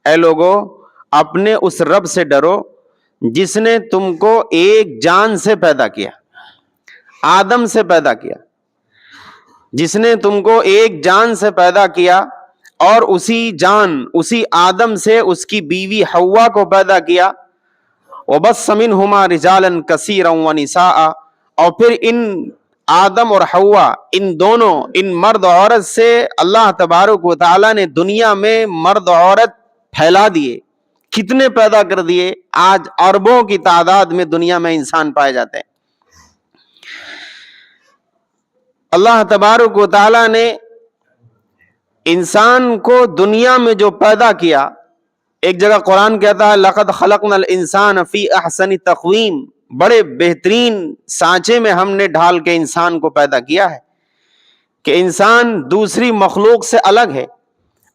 اے لوگو اپنے اس رب سے ڈرو جس نے تم کو ایک جان سے پیدا کیا، آدم سے پیدا کیا، جس نے تم کو ایک جان سے پیدا کیا اور اسی آدم سے اس کی بیوی حوا کو پیدا کیا، وَبَثَّ مِنْهُمَا رِجَالًا كَثِيرًا وَنِسَاءً، اور پھر ان آدم اور حوا ان مرد عورت سے اللہ تبارک و تعالیٰ نے دنیا میں مرد عورت پھیلا دیے، کتنے پیدا کر دیے، آج اربوں کی تعداد میں دنیا میں انسان پائے جاتے ہیں۔ اللہ تبارک و تعالیٰ نے انسان کو دنیا میں جو پیدا کیا، ایک جگہ قرآن کہتا ہے لَقَدْ خَلَقْنَا الْإِنسَانَ فِي أَحْسَنِ تَقْوِيمٍ، بڑے بہترین سانچے میں ہم نے ڈھال کے انسان کو پیدا کیا ہے، کہ انسان دوسری مخلوق سے الگ ہے،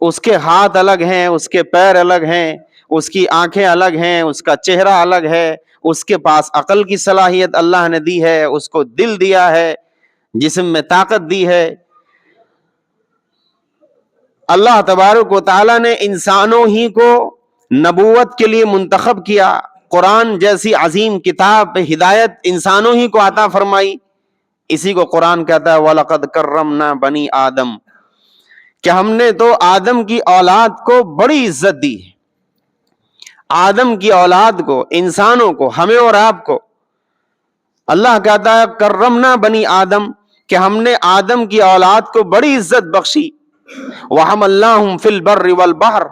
اس کے ہاتھ الگ ہیں، اس کے پیر الگ ہیں، اس کی آنکھیں الگ ہیں، اس کا چہرہ الگ ہے، اس کے پاس عقل کی صلاحیت اللہ نے دی ہے، اس کو دل دیا ہے، جسم میں طاقت دی ہے۔ اللہ تبارک و تعالیٰ نے انسانوں ہی کو نبوت کے لیے منتخب کیا، قرآن جیسی عظیم کتاب پہ ہدایت انسانوں ہی کو عطا فرمائی۔ اسی کو قرآن کہتا ہے وَلَقَدْ كَرَّمْنَا بَنِي آدم، کہ ہم نے تو آدم کی اولاد کو بڑی عزت دی ہے، آدم کی اولاد کو، انسانوں کو، ہمیں اور آپ کو۔ اللہ کہتا ہے کرمنا بنی آدم، کہ ہم نے آدم کی اولاد کو بڑی عزت بخشی، وحملناہم فی البر والبحر،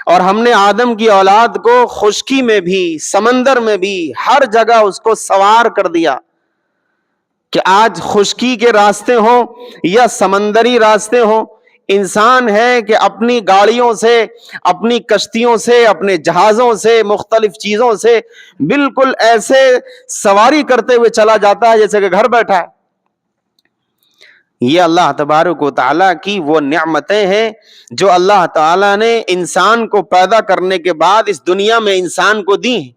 اور ہم نے آدم کی اولاد کو خشکی میں بھی، سمندر میں بھی، ہر جگہ اس کو سوار کر دیا، کہ آج خشکی کے راستے ہوں یا سمندری راستے ہوں، انسان ہے کہ اپنی گاڑیوں سے، اپنی کشتیوں سے، اپنے جہازوں سے، مختلف چیزوں سے بالکل ایسے سواری کرتے ہوئے چلا جاتا ہے جیسے کہ گھر بیٹھا ہے۔ یہ اللہ تبارک و تعالیٰ کی وہ نعمتیں ہیں جو اللہ تعالیٰ نے انسان کو پیدا کرنے کے بعد اس دنیا میں انسان کو دی ہیں۔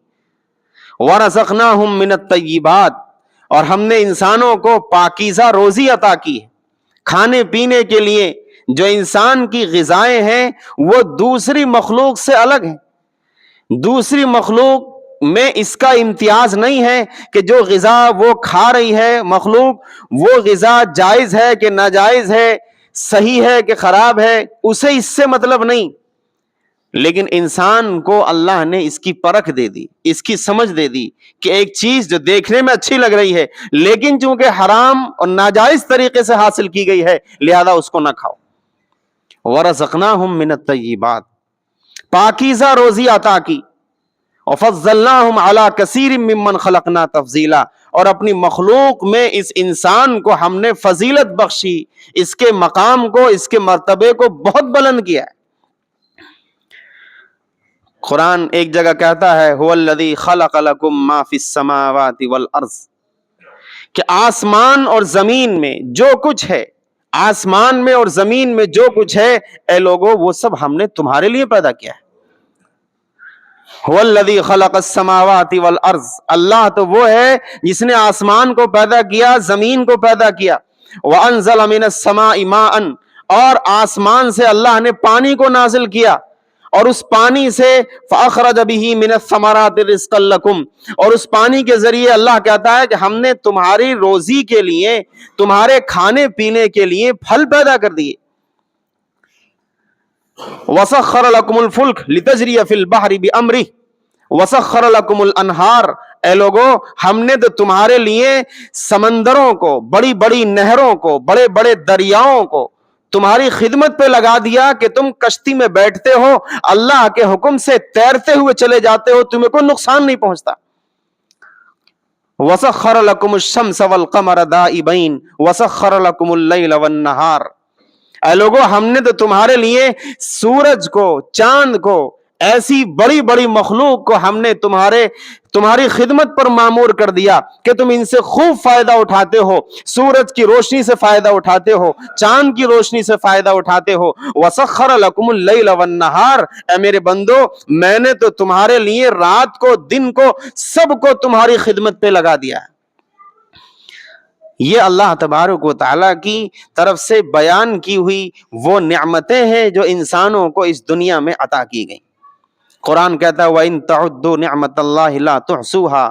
وَرَزَقْنَاهُم مِّنَ الطَّيِّبَاتِ، اور ہم نے انسانوں کو پاکیزہ روزی عطا کی ہے، کھانے پینے کے لیے جو انسان کی غذائیں ہیں وہ دوسری مخلوق سے الگ ہیں۔ دوسری مخلوق میں اس کا امتیاز نہیں ہے کہ جو غذا وہ کھا رہی ہے مخلوق، وہ غذا جائز ہے کہ ناجائز ہے، صحیح ہے کہ خراب ہے، اسے اس سے مطلب نہیں، لیکن انسان کو اللہ نے اس کی پرکھ دے دی، اس کی سمجھ دے دی کہ ایک چیز جو دیکھنے میں اچھی لگ رہی ہے لیکن چونکہ حرام اور ناجائز طریقے سے حاصل کی گئی ہے لہذا اس کو نہ کھاؤ۔ وَرَزَقْنَاهُم مِّنَ الطَّيِّبَاتِ، پاکیزہ روزی عطا کی، وَفَضَّلْنَاهُمْ عَلَىٰ كَثِيرٍ مِّمَّنْ خَلَقْنَا تَفْضِيلًا، اور اپنی مخلوق میں اس انسان کو ہم نے فضیلت بخشی، اس کے مقام کو، اس کے مرتبے کو بہت بلند کیا ہے۔ قرآن ایک جگہ کہتا ہے هُوَ الَّذِي خَلَقَ لَكُم مَّا فِي السَّمَاوَاتِ وَالْأَرْضِ، کہ آسمان اور زمین میں جو کچھ ہے، آسمان میں اور زمین میں جو کچھ ہے، اے لوگو وہ سب ہم نے تمہارے لیے پیدا کیا ہے۔ هُوَ الَّذِي خَلَقَ السَّمَاوَاتِ وَالْأَرْضِ، اللہ تو وہ ہے جس نے آسمان کو پیدا کیا، زمین کو پیدا کیا۔ وَأَنزَلَ مِنَ السَّمَاءِ مَاءً، اور آسمان سے اللہ نے پانی کو نازل کیا، اور اس پانی سے فَأَخْرَجَ بِهِ مِنَ الثَّمَرَاتِ رِزْقًا لَكُمْ، اور اس پانی کے ذریعے اللہ کہتا ہے کہ ہم نے تمہاری روزی کے لیے، تمہارے کھانے پینے کے لیے پھل پیدا کر دیے۔ وَسَخَّرَ لَكُمُ الْفُلْكَ لِتَجْرِيَ فِي الْبَحْرِ بِأَمْرِهِ وَسَخَّرَ لَكُمُ الْأَنْهَارَ، اے لوگو ہم نے تو تمہارے لیے سمندروں کو، بڑی بڑی نہروں کو، بڑے بڑے دریاؤں کو تمہاری خدمت پہ لگا دیا کہ تم کشتی میں بیٹھتے ہو، اللہ کے حکم سے تیرتے ہوئے چلے جاتے ہو، تمہیں کوئی نقصان نہیں پہنچتا۔ وَسَخَّرَ لَكُمُ الشَّمْسَ وَالْقَمَرَ دَائِبَيْنِ وَسَخَّرَ لَكُمُ اللَّيْلَ وَالنَّهَارَ، اے لوگو ہم نے تو تمہارے لیے سورج کو، چاند کو، ایسی بڑی بڑی مخلوق کو ہم نے تمہاری خدمت پر معمور کر دیا کہ تم ان سے خوب فائدہ اٹھاتے ہو، سورج کی روشنی سے فائدہ اٹھاتے ہو، چاند کی روشنی سے فائدہ اٹھاتے ہو۔ وَسَخَّرَ لَكُمُ اللَّيْلَ وَالنَّهَارَ، اے میرے بندو میں نے تو تمہارے لیے رات کو، دن کو، سب کو تمہاری خدمت پہ لگا دیا ہے۔ یہ اللہ تبارک و تعالیٰ کی طرف سے بیان کی ہوئی وہ نعمتیں ہیں جو انسانوں کو اس دنیا میں عطا کی گئیں۔ قرآن کہتا ہے وَإِن تَعُدُّوا نِعْمَةَ اللَّهِ لَا تُحْصُوهَا،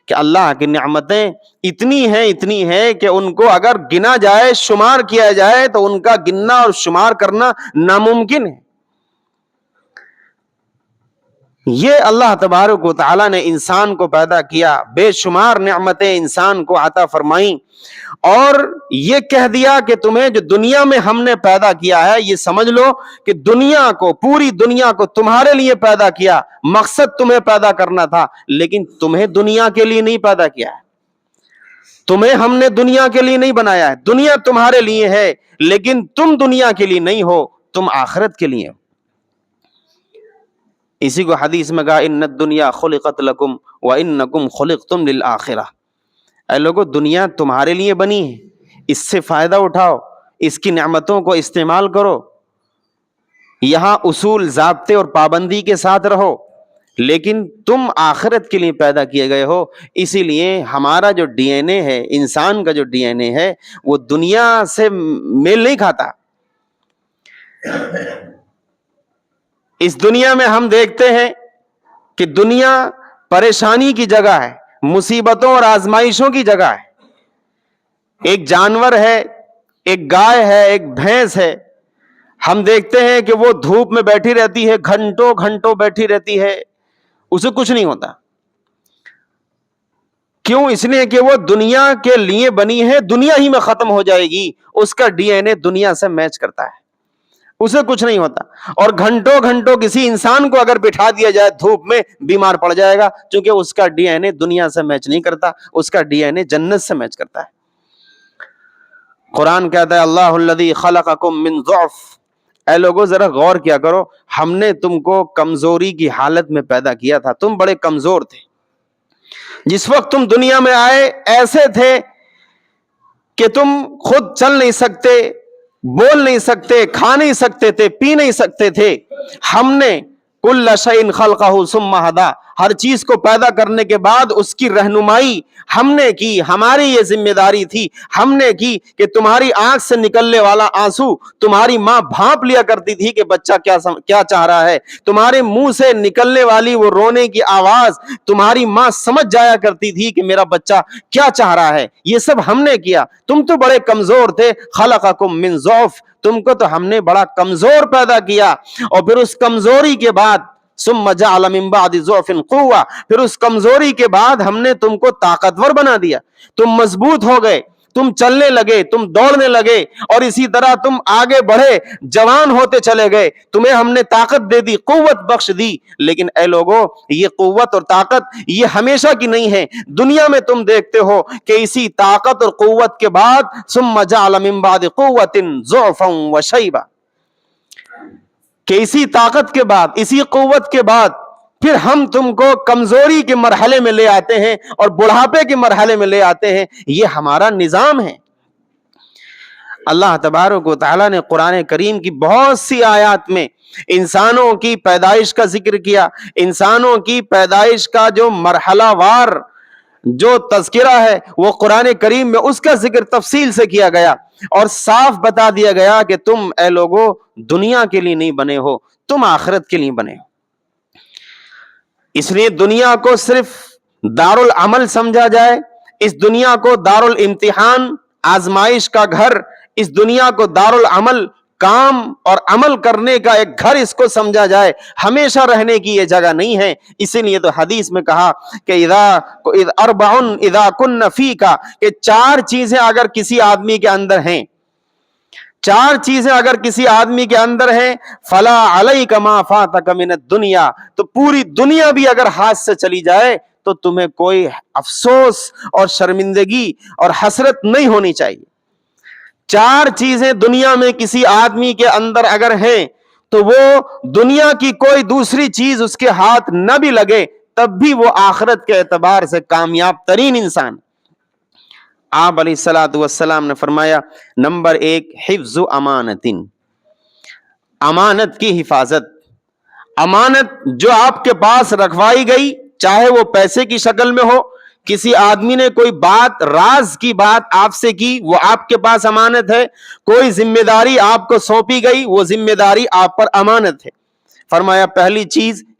کہ اللہ کی نعمتیں اتنی ہیں کہ ان کو اگر گنا جائے، شمار کیا جائے تو ان کا گننا اور شمار کرنا ناممکن ہے۔ یہ اللہ تبارک و تعالیٰ نے انسان کو پیدا کیا، بے شمار نعمتیں انسان کو عطا فرمائیں، اور یہ کہہ دیا کہ تمہیں جو دنیا میں ہم نے پیدا کیا ہے، یہ سمجھ لو کہ دنیا کو، پوری دنیا کو تمہارے لیے پیدا کیا، مقصد تمہیں پیدا کرنا تھا، لیکن تمہیں دنیا کے لیے نہیں پیدا کیا ہے، تمہیں ہم نے دنیا کے لیے نہیں بنایا ہے، دنیا تمہارے لیے ہے، لیکن تم دنیا کے لیے نہیں ہو، تم آخرت کے لیے ہو۔ اسی کو حدیث میں کہا ان الدنیا خلقت لکم وانکم خلقتم للآخرہ، اے لوگو دنیا تمہارے لیے بنی ہے، اس سے فائدہ اٹھاؤ، اس کی نعمتوں کو استعمال کرو، یہاں اصول، ضابطے اور پابندی کے ساتھ رہو، لیکن تم آخرت کے لیے پیدا کیے گئے ہو۔ اسی لیے ہمارا جو ڈی این اے ہے، انسان کا جو ڈی این اے ہے، وہ دنیا سے میل نہیں کھاتا۔ اس دنیا میں ہم دیکھتے ہیں کہ دنیا پریشانی کی جگہ ہے، مصیبتوں اور آزمائشوں کی جگہ ہے۔ ایک جانور ہے، ایک گائے ہے، ایک بھینس ہے، ہم دیکھتے ہیں کہ وہ دھوپ میں بیٹھی رہتی ہے، گھنٹوں گھنٹوں بیٹھی رہتی ہے، اسے کچھ نہیں ہوتا۔ کیوں؟ اس لیے کہ وہ دنیا کے لیے بنی ہے، دنیا ہی میں ختم ہو جائے گی، اس کا ڈی این اے دنیا سے میچ کرتا ہے، اسے کچھ نہیں ہوتا۔ اور گھنٹوں گھنٹوں کسی انسان کو اگر بٹھا دیا جائے دھوپ میں، بیمار پڑ جائے گا، کیونکہ اس کا ڈی این اے دنیا سے میچ نہیں کرتا، اس کا ڈی این اے جنت سے میچ کرتا ہے۔ قرآن کہتا ہے اللہ الذی خلقکم من ضعف، اے لوگوں ذرا غور کیا کرو، ہم نے تم کو کمزوری کی حالت میں پیدا کیا تھا، تم بڑے کمزور تھے، جس وقت تم دنیا میں آئے ایسے تھے کہ تم خود چل نہیں سکتے، بول نہیں سکتے، کھا نہیں سکتے تھے، پی نہیں سکتے تھے۔ ہم نے کل شیء خلقہ ثم ہدی، ہر چیز کو پیدا کرنے کے بعد اس کی رہنمائی ہم نے کی، ہماری یہ ذمہ داری تھی، ہم نے کی کہ تمہاری آنکھ سے نکلنے والا آنسو تمہاری ماں بھانپ لیا کرتی تھی کہ بچہ کیا چاہ رہا ہے، تمہارے منہ سے نکلنے والی وہ رونے کی آواز تمہاری ماں سمجھ جایا کرتی تھی کہ میرا بچہ کیا چاہ رہا ہے۔ یہ سب ہم نے کیا، تم تو بڑے کمزور تھے، خلقکم من ضعف، تم کو تو ہم نے بڑا کمزور پیدا کیا، اور پھر اس کمزوری کے بعد ثم جعل من بعد ضعف قوة، پھر اس کمزوری کے بعد ہم نے تم کو طاقتور بنا دیا، تم مضبوط ہو گئے، تم چلنے لگے، تم دوڑنے لگے، اور اسی طرح تم آگے بڑھے، جوان ہوتے چلے گئے، تمہیں ہم نے طاقت دے دی، قوت بخش دی۔ لیکن اے لوگو، یہ قوت اور طاقت یہ ہمیشہ کی نہیں ہے، دنیا میں تم دیکھتے ہو کہ اسی طاقت اور قوت کے بعد ثم جعل من بعد قوة ضعفا وشیبا، کہ اسی طاقت کے بعد، اسی قوت کے بعد پھر ہم تم کو کمزوری کے مرحلے میں لے آتے ہیں اور بڑھاپے کے مرحلے میں لے آتے ہیں، یہ ہمارا نظام ہے۔ اللہ تبارک و تعالیٰ نے قرآن کریم کی بہت سی آیات میں انسانوں کی پیدائش کا ذکر کیا، انسانوں کی پیدائش کا جو مرحلہ وار جو تذکرہ ہے وہ قرآن کریم میں اس کا ذکر تفصیل سے کیا گیا، اور صاف بتا دیا گیا کہ تم اے لوگو دنیا کے لیے نہیں بنے ہو، تم آخرت کے لیے بنے ہو۔ اس لیے دنیا کو صرف دار العمل سمجھا جائے، اس دنیا کو دار الامتحان، آزمائش کا گھر، اس دنیا کو دار العمل، کام اور عمل کرنے کا ایک گھر اس کو سمجھا جائے، ہمیشہ رہنے کی یہ جگہ نہیں ہے۔ اسی لیے تو حدیث میں کہا کہ اربع اذا کن فیک، کہ چار چیزیں اگر کسی آدمی کے اندر ہیں، چار چیزیں اگر کسی آدمی کے اندر ہیں، فلا علیک ما فاتک من الدنیا، تو پوری دنیا بھی اگر ہاتھ سے چلی جائے تو تمہیں کوئی افسوس اور شرمندگی اور حسرت نہیں ہونی چاہیے۔ چار چیزیں دنیا میں کسی آدمی کے اندر اگر ہیں تو وہ دنیا کی کوئی دوسری چیز اس کے ہاتھ نہ بھی لگے تب بھی وہ آخرت کے اعتبار سے کامیاب ترین انسان۔ آپ علیہ الصلوۃ والسلام نے فرمایا نمبر 1 حفظ امانت، امانت کی حفاظت۔ امانت جو آپ کے پاس رکھوائی گئی، چاہے وہ پیسے کی شکل میں ہو، کسی آدمی نے کوئی بات، راز کی بات آپ سے کی، وہ آپ کے پاس امانت ہے، کوئی ذمہ داری آپ کو سونپی گئی، وہ ذمہ داری آپ پر امانت ہے۔ فرمایا پہلی چیز